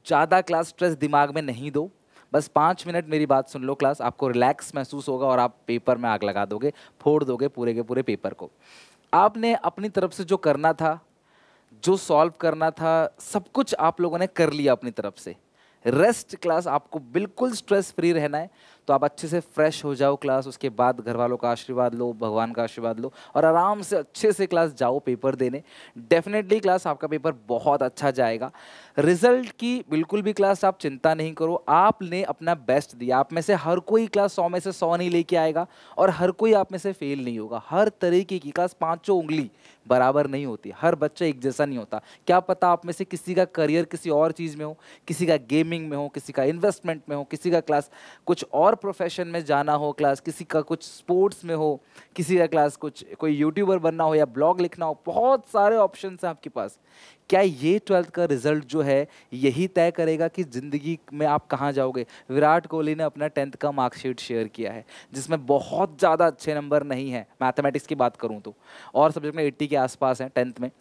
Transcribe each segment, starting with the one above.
ज़्यादा class stress दिमाग में नहीं दो, बस 5 मिनट मेरी बात सुन लो क्लास, आपको रिलैक्स महसूस होगा और आप पेपर में आग लगा दोगे, फोड़ दोगे पूरे के पूरे पेपर को। आपने अपनी तरफ से जो करना था, जो सॉल्व करना था, सब कुछ आप लोगों ने कर लिया अपनी तरफ से। रेस्ट क्लास, आपको बिल्कुल स्ट्रेस फ्री रहना है, तो आप अच्छे से फ्रेश हो जाओ क्लास, उसके बाद घर वालों का आशीर्वाद लो, भगवान का आशीर्वाद लो और आराम से अच्छे से क्लास जाओ पेपर देने। डेफिनेटली क्लास आपका पेपर बहुत अच्छा जाएगा। रिजल्ट की बिल्कुल भी क्लास आप चिंता नहीं करो, आपने अपना बेस्ट दिया। आप में से हर कोई क्लास 100 में से 100 नहीं लेके आएगा और हर कोई आप में से फेल नहीं होगा। हर तरीके की क्लास, पांचों उंगली बराबर नहीं होती, हर बच्चा एक जैसा नहीं होता। क्या पता आप में से किसी का करियर किसी और चीज़ में हो, किसी का गेमिंग में हो, किसी का इन्वेस्टमेंट में हो, किसी का क्लास कुछ और प्रोफेशन में जाना हो, क्लास किसी का कुछ स्पोर्ट्स में हो, किसी का क्लास कुछ कोई यूट्यूबर बनना हो या ब्लॉग लिखना हो। बहुत सारे ऑप्शन हैं आपके पास। क्या ये 12th का रिजल्ट जो है यही तय करेगा कि ज़िंदगी में आप कहाँ जाओगे? विराट कोहली ने अपना 10th का मार्कशीट शेयर किया है, जिसमें बहुत ज़्यादा अच्छे नंबर नहीं है, मैथमेटिक्स की बात करूँ तो, और सब्जेक्ट में 80 के आसपास हैं 10th में।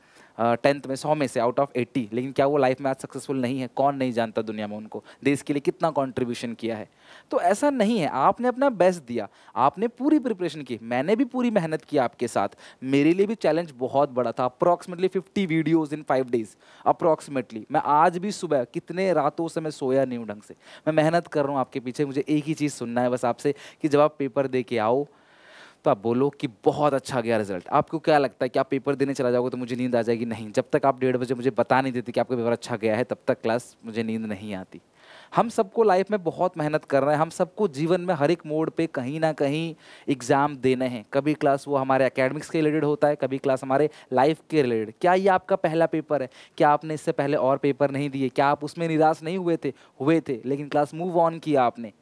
10th में 100 में से आउट ऑफ 80। लेकिन क्या वो लाइफ में आज सक्सेसफुल नहीं है? कौन नहीं जानता दुनिया में उनको, देश के लिए कितना कंट्रीब्यूशन किया है। तो ऐसा नहीं है, आपने अपना बेस्ट दिया, आपने पूरी प्रिपरेशन की, मैंने भी पूरी मेहनत की आपके साथ। मेरे लिए भी चैलेंज बहुत बड़ा था, अप्रॉक्सीमेटली 50 वीडियोज़ इन 5 डेज अप्रॉक्सीमेटली। मैं आज भी सुबह कितने रातों से मैं सोया नहीं हूँ ढंग से, मैं मेहनत कर रहा हूँ आपके पीछे। मुझे एक ही चीज़ सुनना है बस आपसे कि जब आप पेपर दे के आओ तो आप बोलो कि बहुत अच्छा गया रिजल्ट। आपको क्या लगता है कि आप पेपर देने चला जाओगे तो मुझे नींद आ जाएगी? नहीं, जब तक आप 1:30 बजे मुझे बता नहीं देते कि आपका पेपर अच्छा गया है, तब तक क्लास मुझे नींद नहीं आती। हम सबको लाइफ में बहुत मेहनत कर रहे हैं, हम सबको जीवन में हर एक मोड़ पे कहीं ना कहीं एग्ज़ाम देने हैं। कभी क्लास वो हमारे एकेडमिक्स के रिलेटेड होता है, कभी क्लास हमारे लाइफ के रिलेटेड। क्या ये आपका पहला पेपर है? क्या आपने इससे पहले और पेपर नहीं दिए? क्या आप उसमें निराश नहीं हुए थे? हुए थे, लेकिन क्लास मूव ऑन किया आपने।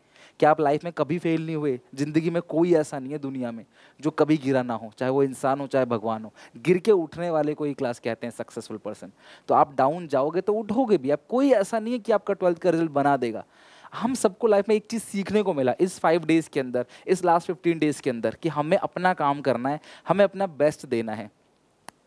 क्या आप लाइफ में कभी फेल नहीं हुए? जिंदगी में कोई ऐसा नहीं है दुनिया में जो कभी गिरा ना हो, चाहे वो इंसान हो चाहे भगवान हो। गिर के उठने वाले को ही क्लास कहते हैं सक्सेसफुल पर्सन। तो आप डाउन जाओगे तो उठोगे भी। आप कोई ऐसा नहीं है कि आपका 12th का रिजल्ट बना देगा। हम सबको लाइफ में एक चीज़ सीखने को मिला इस 5 डेज के अंदर, इस लास्ट 15 डेज के अंदर, कि हमें अपना काम करना है, हमें अपना बेस्ट देना है।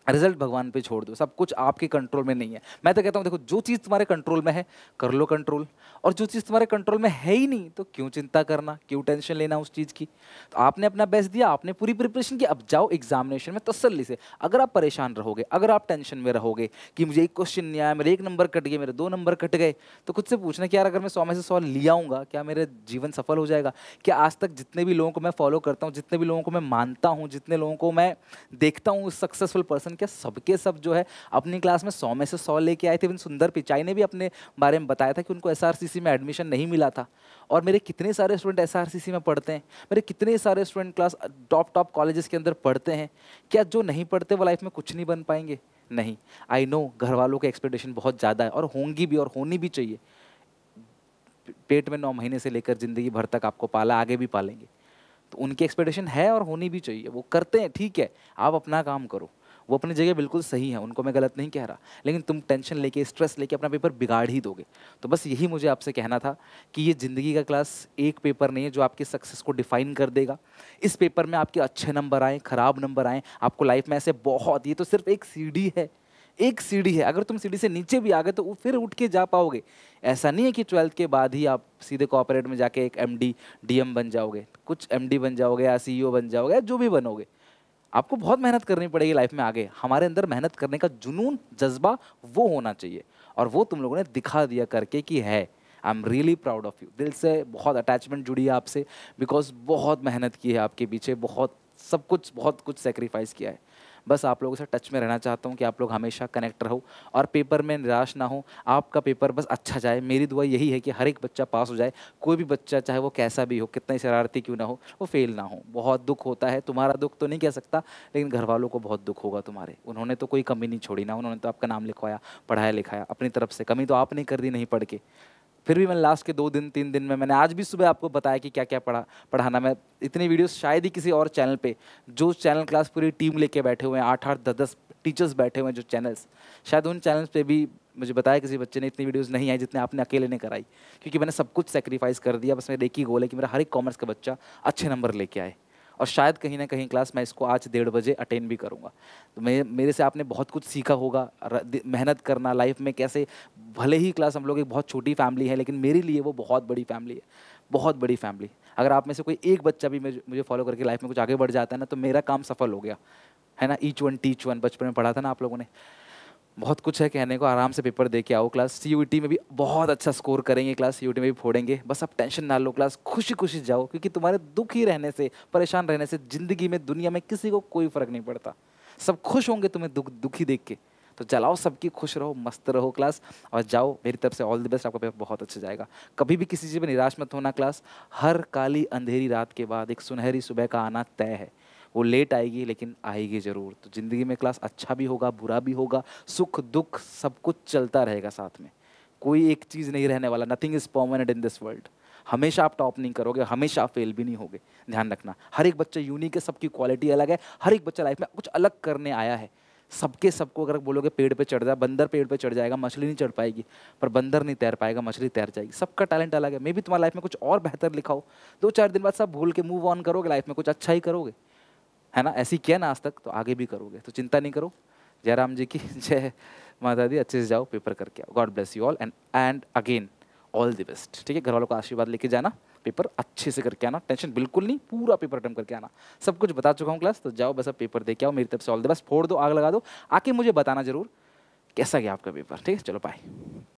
रिजल्ट भगवान पे छोड़ दो, सब कुछ आपके कंट्रोल में नहीं है। मैं तो कहता हूँ देखो, जो चीज़ तुम्हारे कंट्रोल में है कर लो कंट्रोल, और जो चीज़ तुम्हारे कंट्रोल में है ही नहीं तो क्यों चिंता करना, क्यों टेंशन लेना उस चीज़ की। तो आपने अपना बेस्ट दिया, आपने पूरी प्रिपरेशन की, अब जाओ एग्जामिनेशन में तसल्ली से। अगर आप परेशान रहोगे, अगर आप टेंशन में रहोगे कि मुझे एक क्वेश्चन नहीं आया, मेरे 1 नंबर कट गए, मेरे 2 नंबर कट गए, तो खुद से पूछना कि यार अगर मैं 100 में से 100 ले आऊँगा, क्या मेरा जीवन सफल हो जाएगा? क्या आज तक जितने भी लोगों को मैं फॉलो करता हूँ, जितने भी लोगों को मैं मानता हूँ, जितने लोगों को मैं देखता हूँ सक्सेसफुल पर्सन, क्या सबके सब जो है अपनी क्लास में 100 में से 100 लेके आए थे? इवन सुंदर पिचाई ने भी अपने बारे में बताया था कि उनको एसआरसीसी में एडमिशन नहीं मिला था। और मेरे कितने सारे स्टूडेंट एसआरसीसी में पढ़ते हैं, मेरे कितने सारे स्टूडेंट क्लास टॉप कॉलेजेस के अंदर पढ़ते हैं। क्या जो नहीं पढ़ते वो लाइफ में कुछ नहीं बन पाएंगे? नहीं। आई नो घर वालों के एक्सपेक्टेशन बहुत ज़्यादा है और होंगी भी और होनी भी चाहिए। पेट में 9 महीने से लेकर ज़िंदगी भर तक आपको पाला, आगे भी पालेंगे, तो उनकी एक्सपेक्टेशन है और होनी भी चाहिए। वो करते हैं, ठीक है, आप अपना काम करो, वो अपनी जगह बिल्कुल सही है, उनको मैं गलत नहीं कह रहा, लेकिन तुम टेंशन लेके स्ट्रेस लेके अपना पेपर बिगाड़ ही दोगे। तो बस यही मुझे आपसे कहना था कि ये ज़िंदगी का क्लास एक पेपर नहीं है जो आपकी सक्सेस को डिफाइन कर देगा। इस पेपर में आपके अच्छे नंबर आए, खराब नंबर आए, आपको लाइफ में ऐसे बहुत, ये तो सिर्फ एक सीढ़ी है, एक सीढ़ी है। अगर तुम सीढ़ी से नीचे भी आ गए तो फिर उठ के जा पाओगे। ऐसा नहीं है कि 12th के बाद ही आप सीधे कॉर्पोरेट में जाके एक एमडी डीएम बन जाओगे, कुछ एमडी बन जाओगे या सीईओ बन जाओगे या जो भी बनोगे। आपको बहुत मेहनत करनी पड़ेगी लाइफ में आगे। हमारे अंदर मेहनत करने का जुनून, जज्बा वो होना चाहिए, और वो तुम लोगों ने दिखा दिया करके कि है। I am really proud of you. दिल से बहुत अटैचमेंट जुड़ी है आपसे, बिकॉज बहुत मेहनत की है आपके पीछे, बहुत सब कुछ, बहुत कुछ सेक्रीफाइस किया है। बस आप लोगों से टच में रहना चाहता हूँ कि आप लोग हमेशा कनेक्ट रहो और पेपर में निराश ना हो। आपका पेपर बस अच्छा जाए, मेरी दुआ यही है कि हर एक बच्चा पास हो जाए। कोई भी बच्चा, चाहे वो कैसा भी हो, कितना ही शरारती क्यों ना हो, वो फेल ना हो। बहुत दुख होता है, तुम्हारा दुख तो नहीं कह सकता, लेकिन घर वालों को बहुत दुख होगा तुम्हारे। उन्होंने तो कोई कमी नहीं छोड़ी ना, उन्होंने तो आपका नाम लिखवाया, पढ़ाया लिखाया अपनी तरफ से। कमी तो आपने कर दी नहीं पढ़ के। फिर भी मैं लास्ट के 2 दिन 3 दिन में, मैंने आज भी सुबह आपको बताया कि क्या क्या पढ़ाना। मैं इतनी वीडियोस शायद ही किसी और चैनल पे, जो चैनल क्लास पूरी टीम लेके बैठे हुए हैं, 8-8 10-10 टीचर्स बैठे हुए हैं जो चैनल्स, शायद उन चैनल्स पे भी मुझे बताया किसी बच्चे ने इतनी वीडियोस नहीं आई जितने आपने अकेले ने कराई। क्योंकि मैंने सब कुछ सेक्रीफाइस कर दिया। बस मेरा एक ही गोल है कि मेरा हर एक कॉमर्स का बच्चा अच्छे नंबर लेके आए। और शायद कहीं ना कहीं क्लास मैं इसको आज 1:30 बजे अटेंड भी करूँगा। तो मेरे से आपने बहुत कुछ सीखा होगा, मेहनत करना लाइफ में कैसे। भले ही क्लास हम लोग एक बहुत छोटी फैमिली है, लेकिन मेरे लिए वो बहुत बड़ी फैमिली है, बहुत बड़ी फैमिली। अगर आप में से कोई एक बच्चा भी मुझे फॉलो करके लाइफ में कुछ आगे बढ़ जाता है ना, तो मेरा काम सफल हो गया, है ना। ईच वन टीच वन बचपन में पढ़ा था ना आप लोगों ने। बहुत कुछ है कहने को, आराम से पेपर दे के आओ क्लास। सीयूईटी में भी बहुत अच्छा स्कोर करेंगे क्लास, सीयूईटी में भी फोड़ेंगे। बस आप टेंशन ना लो क्लास, खुशी खुशी जाओ, क्योंकि तुम्हारे दुख ही रहने से, परेशान रहने से ज़िंदगी में, दुनिया में किसी को कोई फ़र्क नहीं पड़ता। सब खुश होंगे तुम्हें दुखी देख के। तो चलाओ सबकी, खुश रहो, मस्त रहो क्लास, और जाओ। मेरी तरफ से ऑल द बेस्ट, आपका पेपर बहुत अच्छा जाएगा। कभी भी किसी चीज़ में निराश मत होना क्लास। हर काली अंधेरी रात के बाद एक सुनहरी सुबह का आना तय है। वो लेट आएगी लेकिन आएगी ज़रूर। तो ज़िंदगी में क्लास अच्छा भी होगा, बुरा भी होगा, सुख दुख सब कुछ चलता रहेगा साथ में। कोई एक चीज़ नहीं रहने वाला, nothing is permanent in this world. हमेशा आप टॉप नहीं करोगे, हमेशा आप फेल भी नहीं होगे, ध्यान रखना। हर एक बच्चा यूनिक है, सबकी क्वालिटी अलग है, हर एक बच्चा लाइफ में कुछ अलग करने आया है। सबको अगर बोलोगे पेड़ पे चढ़ जा, बंदर पेड़ पे चढ़ जाएगा, मछली नहीं चढ़ पाएगी। पर बंदर नहीं तैर पाएगा, मछली तैर जाएगी। सबका टैलेंट अलग है। मे भी तुम्हारी लाइफ में कुछ और बेहतर लिखा हो, 2-4 दिन बाद सब भूल के मूव ऑन करोगे, लाइफ में कुछ अच्छा ही करोगे, है ना। ऐसी किया ना आज तक, तो आगे भी करोगे। तो चिंता नहीं करो। जय राम जी की जय माता दी। अच्छे से जाओ, पेपर करके आओ। God bless you all and again all the best. ठीक है, घर वालों का आशीर्वाद लेके जाना, पेपर अच्छे से करके आना, टेंशन बिल्कुल नहीं, पूरा पेपर अटेम्प्ट करके आना। सब कुछ बता चुका हूँ क्लास, तो जाओ बस अब पेपर दे के आओ। मेरी तरफ से ऑल द बेस्ट। फोड़ दो, आग लगा दो, आके मुझे बताना जरूर कैसा गया आपका पेपर। ठीक है, चलो बाय।